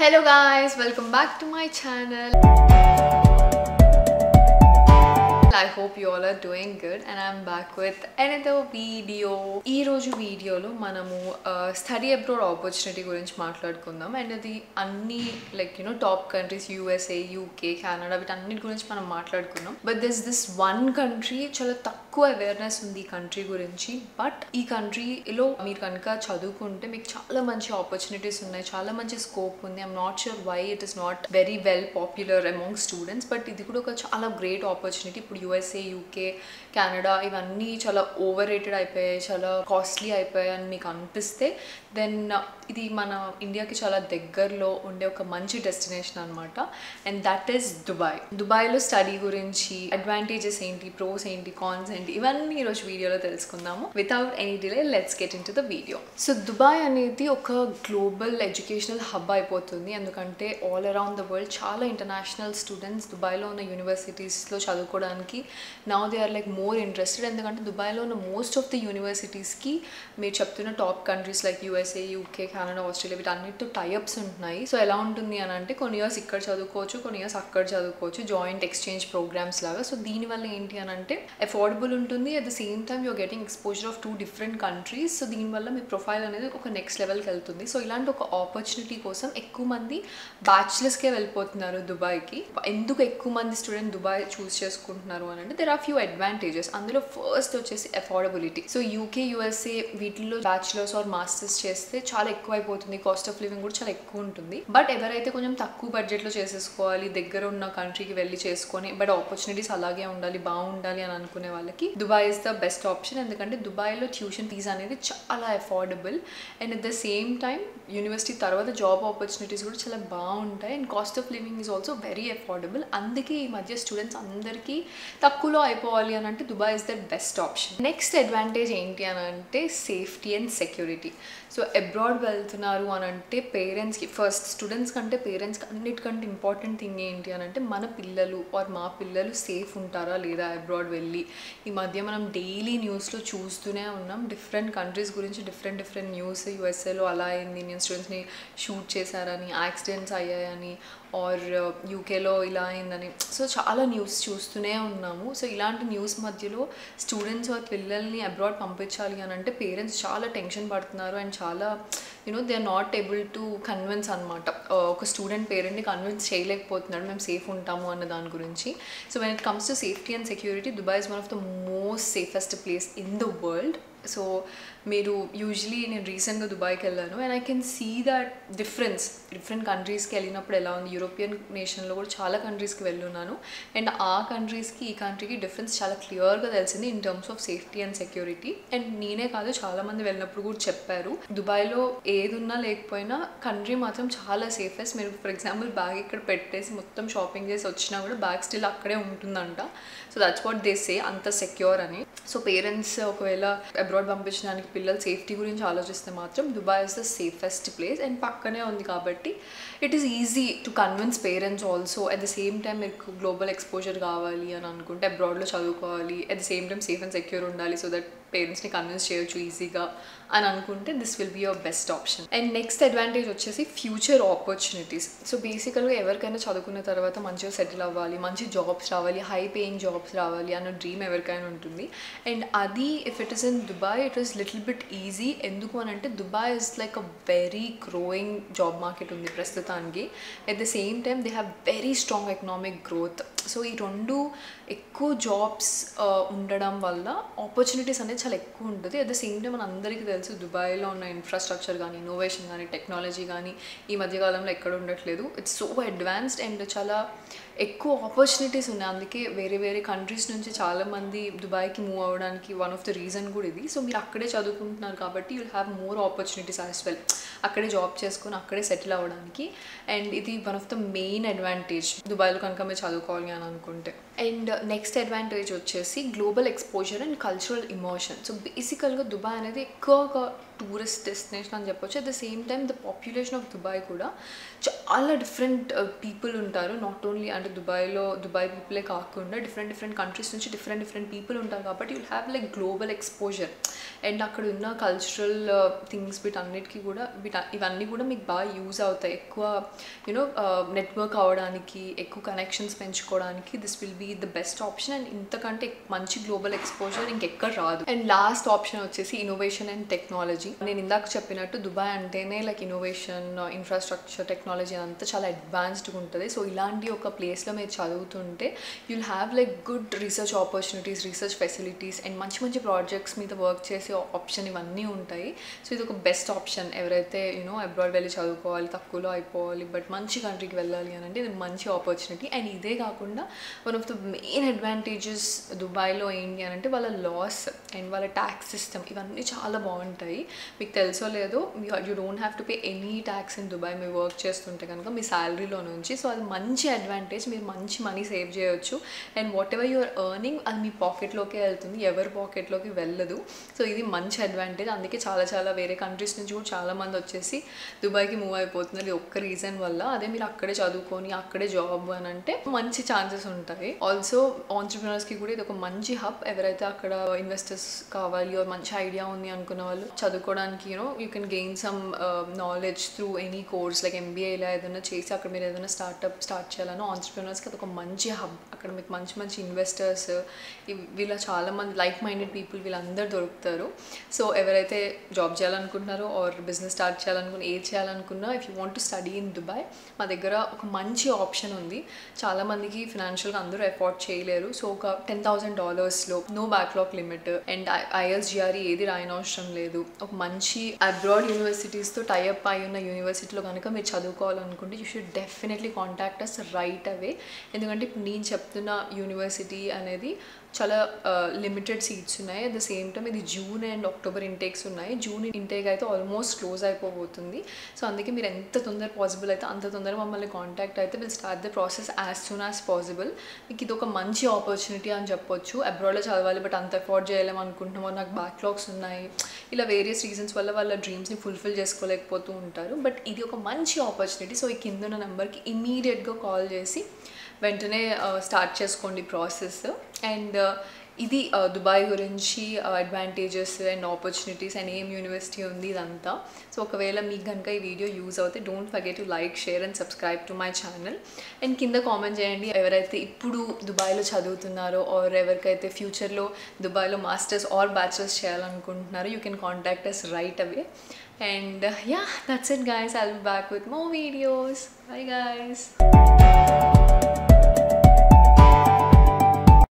Hello guys, welcome back to my channel. I hope you all are doing good and I'm back with another video. ఈ రోజు వీడియోలో మనము study abroad opportunity గురించి మాట్లాడుకుందాం and అది అన్ని top countries USA, UK, Canada వీటన్నిటి గురించి మనం మాట్లాడుకున్నాం. బట్ దిస్ వన్ కంట్రీ చాలా తక్కువ అవేర్నెస్ ఉంది ఈ కంట్రీ గురించి. బట్ ఈ కంట్రీలో మీరు కనుక చదువుకుంటే మీకు చాలా మంచి ఆపర్చునిటీస్ ఉన్నాయి, చాలా మంచి స్కోప్ ఉంది. I'm not sure why it is not very well popular among students, but ఇది కూడా ఒక చాలా గ్రేట్ ఆపర్చునిటీ. ఇప్పుడు USA, UK, కెనడా ఇవన్నీ చాలా ఓవర్ రేటెడ్ అయిపోయాయి, చాలా కాస్ట్లీ అయిపోయాయి అని మీకు అనిపిస్తే దెన్ ఇది మన ఇండియాకి చాలా దగ్గరలో ఉండే ఒక మంచి డెస్టినేషన్ అనమాట. And that is Dubai. దుబాయ్లో స్టడీ గురించి అడ్వాంటేజెస్ ఏంటి, ప్రోస్ ఏంటి, కాన్స్ ఏంటి, ఇవన్నీ ఈరోజు వీడియోలో తెలుసుకుందాము. Without any delay let's get into the video. So Dubai అనేది ఒక గ్లోబల్ ఎడ్యుకేషనల్ హబ్ అయిపోతుంది, ఎందుకంటే ఆల్ అరౌండ్ ద వరల్డ్ చాలా ఇంటర్నేషనల్ స్టూడెంట్స్ దుబాయ్లో ఉన్న యూనివర్సిటీస్లో చదువుకోవడానికి now they are more interested. ఎందుకంటే దుబాయ్లో ఉన్న మోస్ట్ ఆఫ్ ద యూనివర్సిటీస్కి మీరు చెప్తున్న top countries like USA, UK, Canada, Australia వీటన్నిటితో టైఅప్స్ ఉంటున్నాయి. సో ఎలా ఉంటుంది అని అంటే కొన్ని ఇయర్స్ ఇక్కడ చదువుకోవచ్చు, కొన్ని ఇయర్స్ అక్కడ చదువుకోవచ్చు, జాయింట్ ఎక్స్చేంజ్ ప్రోగ్రామ్స్ లాగా. సో దీనివల్ల ఏంటి అని అంటే అఫోర్డబుల్ ఉంటుంది, at the same time you're getting exposure of 2 different countries. So దీనివల్ల మీ ప్రొఫైల్ అనేది ఒక నెక్స్ట్ లెవెల్కి వెళ్తుంది. సో ఇలాంటి ఒక ఆపర్చునిటీ కోసం ఎక్కువ మంది బ్యాచిలర్స్కే వెళ్ళిపోతున్నారు దుబాయ్కి. ఎందుకు ఎక్కువ మంది స్టూడెంట్ దుబాయ్ చూస్ చేసుకుంటున్నారు అని అంటే దెర్ ఆర్ ఫ్యూ అడ్వాంటేజెస్. అందులో ఫస్ట్ వచ్చేసి అఫోర్డబిలిటీ. సో UK, USA వీటిల్లో బ్యాచిలర్స్ ఆర్ మాస్టర్స్ చేస్తే చాలా ఎక్కువ అయిపోతుంది, కాస్ట్ ఆఫ్ లివింగ్ కూడా చాలా ఎక్కువ ఉంటుంది. బట్ ఎవరైతే కొంచెం తక్కువ బడ్జెట్లో చేసేసుకోవాలి, దగ్గర ఉన్న కంట్రీకి వెళ్ళి చేసుకొని బట్ ఆపర్చునిటీస్ అలాగే ఉండాలి, బాగుండాలి అని అనుకునే వాళ్ళకి Dubai is the best option. ఎందుకంటే దుబాయ్లో ట్యూషన్ ఫీజ్ అనేది చాలా affordable and at the same time university తర్వాత జాబ్ ఆపర్చునిటీస్ కూడా చాలా బాగుంటాయి and cost of living is also very affordable. అందుకే ఈ మధ్య స్టూడెంట్స్ అందరికీ తక్కువలో అయిపోవాలి అని అంటే Dubai is the best option. Next advantage ఏంటి అని అంటే safety and security. So abroad వెళ్తున్నారు అని అంటే పేరెంట్స్కి ఫస్ట్, స్టూడెంట్స్ కంటే పేరెంట్స్కి అన్నిటికంటే ఇంపార్టెంట్ థింగ్ ఏంటి అని అంటే మన పిల్లలు ఆర్ మా పిల్లలు సేఫ్ ఉంటారా లేదా అబ్రాడ్ వెళ్ళి. ఈ మధ్య మనం డైలీ న్యూస్లో చూస్తూనే ఉన్నాం డిఫరెంట్ కంట్రీస్ గురించి, డిఫరెంట్ న్యూస్. USAలో అలా అయింది, ఇండియన్ స్టూడెంట్స్ని షూట్ చేశారని, యాక్సిడెంట్స్ అయ్యాయని, ఆర్ UKలో ఇలా అయిందని. సో చాలా న్యూస్ చూస్తూనే ఉన్నాము. సో ఇలాంటి న్యూస్ మధ్యలో స్టూడెంట్స్ పిల్లల్ని అబ్రాడ్ పంపించాలి అని అంటే పేరెంట్స్ చాలా టెన్షన్ పడుతున్నారు అండ్ చాలా they are not able to convince అనమాట. ఒక స్టూడెంట్ పేరెంట్ని కన్విన్స్ చేయలేకపోతున్నాడు మేము సేఫ్ ఉంటాము అన్న దాని గురించి. So when it comes to safety and security, Dubai is one of the most safest place in the world. So మీరు యూజువలీ నేను రీసెంట్గా దుబాయ్కి వెళ్ళాను and I can see that different కంట్రీస్కి వెళ్ళినప్పుడు ఎలా ఉంది. యూరోపియన్ నేషన్లో కూడా చాలా కంట్రీస్కి వెళ్ళున్నాను అండ్ ఆ కంట్రీస్కి ఈ కంట్రీకి డిఫరెన్స్ చాలా క్లియర్గా తెలిసింది in terms of safety and security. And నేనే కాదు చాలామంది వెళ్ళినప్పుడు కూడా చెప్పారు దుబాయ్లో ఏది ఉన్నా లేకపోయినా కంట్రీ మాత్రం చాలా సేఫెస్ట్. మీరు ఫర్ ఎగ్జాంపుల్ బ్యాగ్ ఇక్కడ పెట్టేసి మొత్తం షాపింగ్ చేసి వచ్చినా కూడా బ్యాగ్ స్టిల్ అక్కడే ఉంటుందంట. So that's what they say, అంత సెక్యూర్ అని. సో పేరెంట్స్ ఒకవేళ అబ్రాడ్ పంపించడానికి పిల్లల సేఫ్టీ గురించి ఆలోచిస్తే మాత్రం Dubai is the safest place and పక్కనే ఉంది కాబట్టి it is easy to convince parents also. At the same time మీకు గ్లోబల్ ఎక్స్పోజర్ కావాలి అని అనుకుంటే అబ్రాడ్లో చదువుకోవాలి, at the same time safe and secure ఉండాలి సో దట్ పేరెంట్స్ని కన్విన్స్ చేయొచ్చు ఈజీగా అని అనుకుంటే this will be your best option. And next advantage వచ్చేసి ఫ్యూచర్ ఆపర్చునిటీస్. సో బేసికల్గా ఎవరికైనా చదువుకున్న తర్వాత మంచిగా సెటిల్ అవ్వాలి, మంచి జాబ్స్ రావాలి, హై పేయింగ్ జాబ్స్ రావాలి అన్న డ్రీమ్ ఎవరికైనా ఉంటుంది. అండ్ అది if it is in Dubai it is little bit easy. ఎందుకు అని అంటే Dubai is like a very growing job market ఉంది ప్రస్తుతానికి. At the same time they have very strong economic growth. So ఈ రెండు ఎక్కువ జాబ్స్ ఉండడం వల్ల ఆపర్చునిటీస్ అనేది చాలా ఎక్కువ ఉంటుంది. అట్ ద సేమ్ టైం మన అందరికీ తెలుసు దుబాయ్లో ఉన్న ఇన్ఫ్రాస్ట్రక్చర్ కానీ, ఇన్నోవేషన్ కానీ, టెక్నాలజీ కానీ ఈ మధ్యకాలంలో ఎక్కడ ఉండట్లేదు. ఇట్స్ సో అడ్వాన్స్డ్ అండ్ చాలా ఎక్కువ ఆపర్చునిటీస్ ఉన్నాయి. అందుకే వేరే కంట్రీస్ నుంచి చాలామంది దుబాయ్కి మూవ్ అవ్వడానికి వన్ ఆఫ్ ద రీజన్ కూడా ఇది. సో మీరు అక్కడే చదువుకుంటున్నారు కాబట్టి you'll have more opportunities as well, అక్కడే జాబ్ చేసుకొని అక్కడే సెటిల్ అవ్వడానికి. అండ్ ఇది one of the main advantage దుబాయ్లో కనుక మీరు చదువుకోవాలి అని అనుకుంటే. అండ్ నెక్స్ట్ అడ్వాంటేజ్ వచ్చేసి global exposure and cultural emotion. So బేసికల్గా దుబాయ్ అనేది ఎక్కువగా టూరిస్ట్ డెస్టినేషన్ అని చెప్పొచ్చు. At the same time the population of Dubai కూడా చాలా డిఫరెంట్ పీపుల్ ఉంటారు. నాట్ ఓన్లీ అంటే దుబాయ్ పీపులే కాకుండా డిఫరెంట్ కంట్రీస్ నుంచి డిఫరెంట్ పీపుల్ ఉంటారు. కాబట్టి you'll have like global exposure. And అక్కడ ఉన్న కల్చరల్ థింగ్స్ వీటన్నిటికీ కూడా ఇవన్నీ కూడా మీకు బాగా యూజ్ అవుతాయి. ఎక్కువ యూనో నెట్వర్క్ అవ్వడానికి, ఎక్కువ కనెక్షన్స్ పెంచుకోవడానికి this will be the best option. And ఇంతకంటే మంచి గ్లోబల్ ఎక్స్పోజర్ ఇంకెక్కడ రాదు. అండ్ లాస్ట్ ఆప్షన్ వచ్చేసి ఇన్నోవేషన్ అండ్ టెక్నాలజీ. నేను ఇందాక చెప్పినట్టు దుబాయ్ అంటేనే లైక్ ఇన్నోవేషన్, ఇన్ఫ్రాస్ట్రక్చర్, టెక్నాలజీ అంతా చాలా అడ్వాన్స్డ్గా ఉంటుంది. సో ఇలాంటి ఒక ప్లేస్లో మీరు చదువుతుంటే you'll have like good research opportunities, research facilities and మంచి ప్రాజెక్ట్స్ మీద వర్క్ చేసే ఆప్షన్ ఇవన్నీ ఉంటాయి. సో ఇది ఒక బెస్ట్ ఆప్షన్. ఎవరైతే అబ్రాడ్ వెళ్ళి చదువుకోవాలి, తక్కువలో అయిపోవాలి, బట్ మంచి కంట్రీకి వెళ్ళాలి అని అంటే ఇది మంచి ఆపర్చునిటీ. అండ్ ఇదే కాకుండా one of the main advantages దుబాయ్లో ఏంటి అని అంటే వాళ్ళ లాస్ అండ్ వాళ్ళ ట్యాక్స్ సిస్టమ్ ఇవన్నీ చాలా బాగుంటాయి. మీకు తెలుసో లేదో, you don't have to pay any tax in Dubai మీరు వర్క్ చేస్తుంటే కనుక మీ శాలరీలో నుంచి. సో అది మంచి అడ్వాంటేజ్. మీరు మంచి మనీ సేవ్ చేయొచ్చు. And whatever you're earning అది మీ పాకెట్లోకే వెళ్తుంది, ఎవరి పాకెట్లోకి వెళ్ళదు. సో ఇది మంచి అడ్వాంటేజ్. అందుకే చాలా వేరే కంట్రీస్ నుంచి కూడా చాలామంది వచ్చేసి దుబాయ్కి మూవ్ అయిపోతున్నారు ఈ ఒక్క రీజన్ వల్ల. అదే మీరు అక్కడే చదువుకొని అక్కడే జాబ్ అని అంటే మంచి ఛాన్సెస్ ఉంటాయి. ఆల్సో ఆంట్రప్రెనర్స్కి కూడా ఇది ఒక మంచి హబ్. ఎవరైతే అక్కడ ఇన్వెస్టర్స్ కావాలి, మంచి ఐడియా ఉంది అనుకున్న వాళ్ళు చదువుకోవడానికి you can gain some knowledge through any course like MBA ఇలా ఏదైనా చేసి అక్కడ మీరు ఏదైనా స్టార్ట్ చేయాలనో ఆంట్రప్రెనర్స్కి అది ఒక మంచి హబ్. అక్కడ మీకు మంచి ఇన్వెస్టర్స్ వీళ్ళ చాలామంది లైక్ మైండెడ్ పీపుల్ వీళ్ళందరూ దొరుకుతారు. సో ఎవరైతే జాబ్ చేయాలనుకుంటున్నారో ఆర్ బిజినెస్ స్టార్ట్ చేయాలనుకున్నా, ఏది చేయాలనుకున్నా, if you want to study in Dubai మా దగ్గర ఒక మంచి ఆప్షన్ ఉంది. చాలామందికి ఫినాన్షియల్గా అందరూ ఎఫోర్డ్ చేయలేరు. సో ఒక $10,000లో no backlog limit and IELTS GRE ఏది రాయనవసరం లేదు. ఒక మంచి అబ్రాడ్ యూనివర్సిటీస్తో టైఅప్ అయి ఉన్న యూనివర్సిటీలో కనుక మీరు చదువుకోవాలనుకుంటే you should definitely contact us right away. ఎందుకంటే ఇప్పుడు నేను చెప్తున్న యూనివర్సిటీ అనేది చాలా లిమిటెడ్ సీట్స్ ఉన్నాయి. అట్ ద సేమ్ టైం ఇది జూన్ అండ్ అక్టోబర్ ఇంటేక్స్ ఉన్నాయి. జూన్ ఇంటేక్ అయితే ఆల్మోస్ట్ క్లోజ్ అయిపోబోతుంది. సో అందుకే మీరు ఎంత తొందర పాసిబుల్ అయితే అంత తొందరగా మమ్మల్ని కాంటాక్ట్ అయితే will start the process as soon as possible. మీకు ఇది ఒక మంచి ఆపర్చునిటీ అని చెప్పొచ్చు. అబ్రాడ్లో చదవాలి బట్ అంత ఎఫోర్డ్ చేయలేము అనుకుంటున్నామో, నాకు బ్యాక్లాగ్స్ ఉన్నాయి, ఇలా వేరియస్ రీజన్స్ వల్ల వాళ్ళ డ్రీమ్స్ని ఫుల్ఫిల్ చేసుకోలేకపోతూ ఉంటారు. బట్ ఇది ఒక మంచి ఆపర్చునిటీ. సో ఈ కింద ఉన్న నెంబర్కి ఇమీడియట్గా కాల్ చేసి వెంటనే స్టార్ట్ చేసుకోండి ప్రాసెస్. అండ్ ఇది దుబాయ్ గురించి అడ్వాంటేజెస్ అండ్ ఆపర్చునిటీస్ అండ్ ఏం యూనివర్సిటీ ఉంది ఇదంతా. సో ఒకవేళ మీకు కనుక ఈ వీడియో యూజ్ అవుతే don't forget to like, share and subscribe to my channel. And కింద కామెంట్ చేయండి ఎవరైతే ఇప్పుడు దుబాయ్లో చదువుతున్నారో ఆర్ ఎవరికైతే ఫ్యూచర్లో దుబాయ్లో మాస్టర్స్ ఆర్ బ్యాచిలర్స్ చేయాలనుకుంటున్నారో you can contact us right away. And yeah, that's it guys. I'll be back with more videos. Bye guys.